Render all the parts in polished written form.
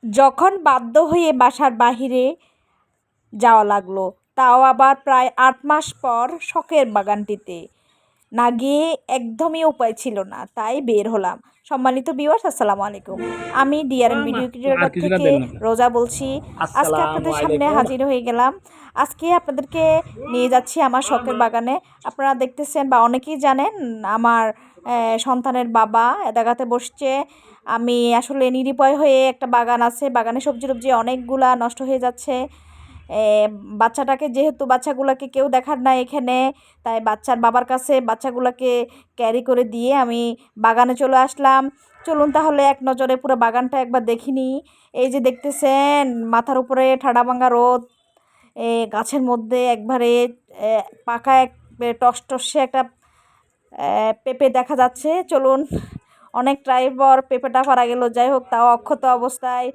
যখন বাধ্য হয়ে বাসার বাহিরে যাওয়া লাগলো, তাও আবার প্রায় ৮ মাস পর শখের বাগানটিতে না গিয়ে একদমই উপায় ছিল না, তাই বের হলাম। সম্মানিত ভিউয়ার্স, আসসালামু আলাইকুম। আমি ডিআরএন ভিডিও ক্রিয়েটর থেকে রোজা বলছি। আজকে আপনাদের সামনে হাজির হয়ে গেলাম। আজকে আপনাদেরকে নিয়ে যাচ্ছি আমার শখের বাগানে। আপনারা দেখতেছেন বা অনেকেই জানেন, আমার সন্তানের বাবা এদাগাতে বসছে। আমি আসলে নিরুপায় হয়ে, একটা বাগান আছে, বাগানে সবজি টবজি অনেকগুলা নষ্ট হয়ে যাচ্ছে। বাচ্চাটাকে, যেহেতু বাচ্চাগুলোকে কেউ দেখার নাই এখানে, তাই বাচ্চার বাবার কাছে বাচ্চাগুলোকে ক্যারি করে দিয়ে আমি বাগানে চলে আসলাম। চলুন তাহলে এক নজরে পুরো বাগানটা একবার দেখিনি। এই যে দেখতেছেন, মাথার উপরে ঠাডা ভাঙা রোদ, গাছের মধ্যে একবারে পাকা এক টসটসে একটা পেঁপে দেখা যাচ্ছে। চলুন, অনেক ট্রাই পর পেঁপেটা পারা গেল। যাই হোক, তাও অক্ষত অবস্থায়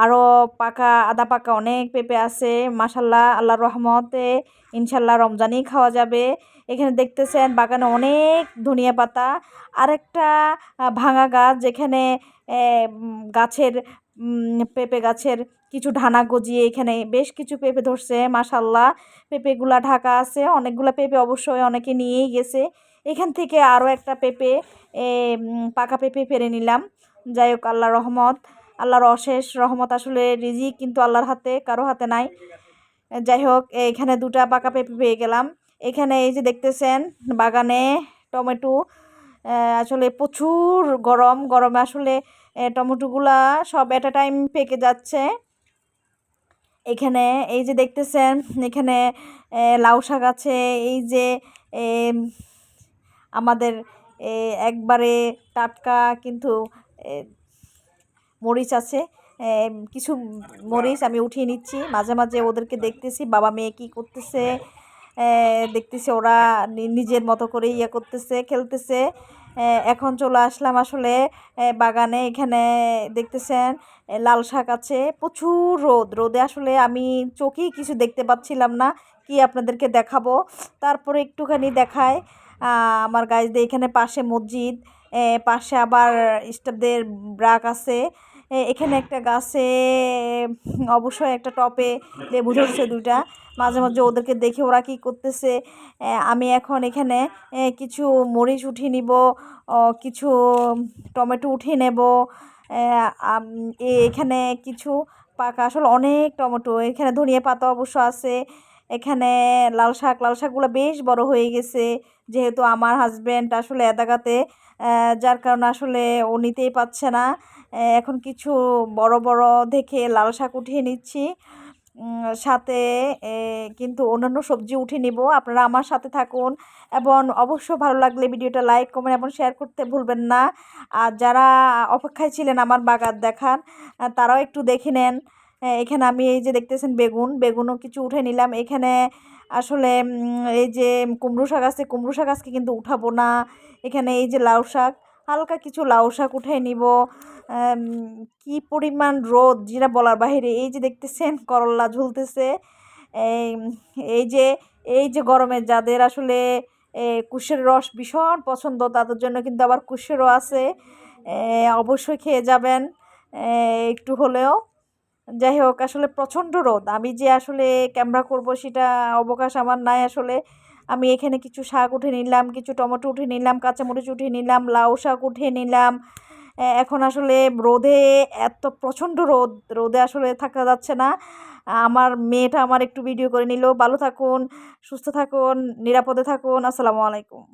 আরও পাকা, আধা পাকা অনেক পেঁপে আছে। মাশাল্লাহ, আল্লাহর রহমতে ইনশাল্লাহ রমজানেই খাওয়া যাবে। এখানে দেখতেছেন বাগানে অনেক ধনিয়া পাতা। আরেকটা ভাঙা গাছ, যেখানে গাছের পেঁপে গাছের কিছু ঢানা গজিয়ে এখানে বেশ কিছু পেঁপে ধরছে। মাশাল্লাহ, পেঁপেগুলা ঢাকা আছে। অনেকগুলো পেঁপে অবশ্যই অনেকে নিয়েই গেছে। এখান থেকে আরও একটা পেঁপে, পাকা পেঁপে পেরে নিলাম। যাই হোক, আল্লাহর রহমত, আল্লাহর অশেষ রহমত। আসলে রিজিক কিন্তু আল্লাহর হাতে, কারো হাতে নাই। যাই হোক, এখানে দুটা পাকা পেঁপে পেয়ে গেলাম। এখানে এই যে দেখতেছেন বাগানে টমেটো, আসলে প্রচুর গরমে আসলে টমেটোগুলা সব এট আ টাইম পেকে যাচ্ছে। এখানে এই যে দেখতেছেন, এখানে লাউ শাক আছে। এই যে আমাদের একবারে টাটকা কিন্তু মরিচ আছে। কিছু মরিচ আমি উঠিয়ে নিচ্ছি। মাঝে মাঝে ওদেরকে দেখতেছি, বাবা মেয়ে কী করতেছে, দেখতেছি ওরা নিজের মতো করে ইয়ে করতেছে, খেলতেছে। এখন চলে আসলাম আসলে বাগানে। এখানে দেখতেছেন লাল শাক আছে। প্রচুর রোদে আসলে আমি চোখেই কিছু দেখতে পাচ্ছিলাম না, কি আপনাদেরকে দেখাবো। তারপরে একটুখানি দেখায় আমার গাইজদের। এখানে পাশে মসজিদ, পাশে আবার স্টাফদের ব্রাক আছে। এখানে একটা গাছে অবশ্যই একটা টপে লেবু ধরছে দুইটা। মাঝে মাঝে ওদেরকে দেখে ওরা কী করতেছে। আমি এখন এখানে কিছু মরিচ উঠিয়ে নিব, কিছু টমেটো উঠিয়ে নেব। এখানে কিছু পাকা, আসলে অনেক টমেটো। এখানে ধনিয়া পাতা অবশ্য আছে। এখানে লাল শাকগুলো বেশ বড় হয়ে গেছে, যেহেতু আমার হাজব্যান্ড আসলে এদাগাতে, যার কারণে আসলে ও নিতেই পারছে না। এখন কিছু বড় বড় দেখে লাল শাক উঠিয়ে নিচ্ছি। সাথে কিন্তু অন্যান্য সবজি উঠিয়ে নিব। আপনারা আমার সাথে থাকুন এবং অবশ্য ভালো লাগলে ভিডিওটা লাইক, কমেন্ট এবং শেয়ার করতে ভুলবেন না। আর যারা অপেক্ষায় ছিলেন আমার বাগান দেখার, তারাও একটু দেখে নেন। এখানে আমি এই যে দেখতেছেন বেগুনও কিছু উঠে নিলাম। এখানে আসলে এই যে কুমড়ো শাক আছে, কুমড়ো শাক আজকে কিন্তু উঠাবো না। এখানে এই যে লাউ শাক, হালকা কিছু লাউ শাক উঠে নিব। কি পরিমাণ রোদ, যেটা বলার বাহিরে। এই যে দেখতেছেন করল্লা ঝুলতেছে। এই এই যে এই যে গরমে যাদের আসলে কুশের রস ভীষণ পছন্দ, তাদের জন্য কিন্তু আবার কুশেরও আছে। অবশ্যই খেয়ে যাবেন একটু হলেও। যাই হোক, আসলে প্রচণ্ড রোদ। আমি যে আসলে ক্যামেরা করব সেটা অবকাশ আমার নাই আসলে। আমি এখানে কিছু শাক উঠিয়ে নিলাম, কিছু টমেটো উঠিয়ে নিলাম, কাঁচামরিচ উঠিয়ে নিলাম, লাউ শাক উঠিয়ে নিলাম। এখন আসলে রোদে, এত প্রচণ্ড রোদে আসলে থাকা যাচ্ছে না। আমার মেয়েটা আমার একটু ভিডিও করে নিল। ভালো থাকুন, সুস্থ থাকুন, নিরাপদে থাকুন। আসসালামু আলাইকুম।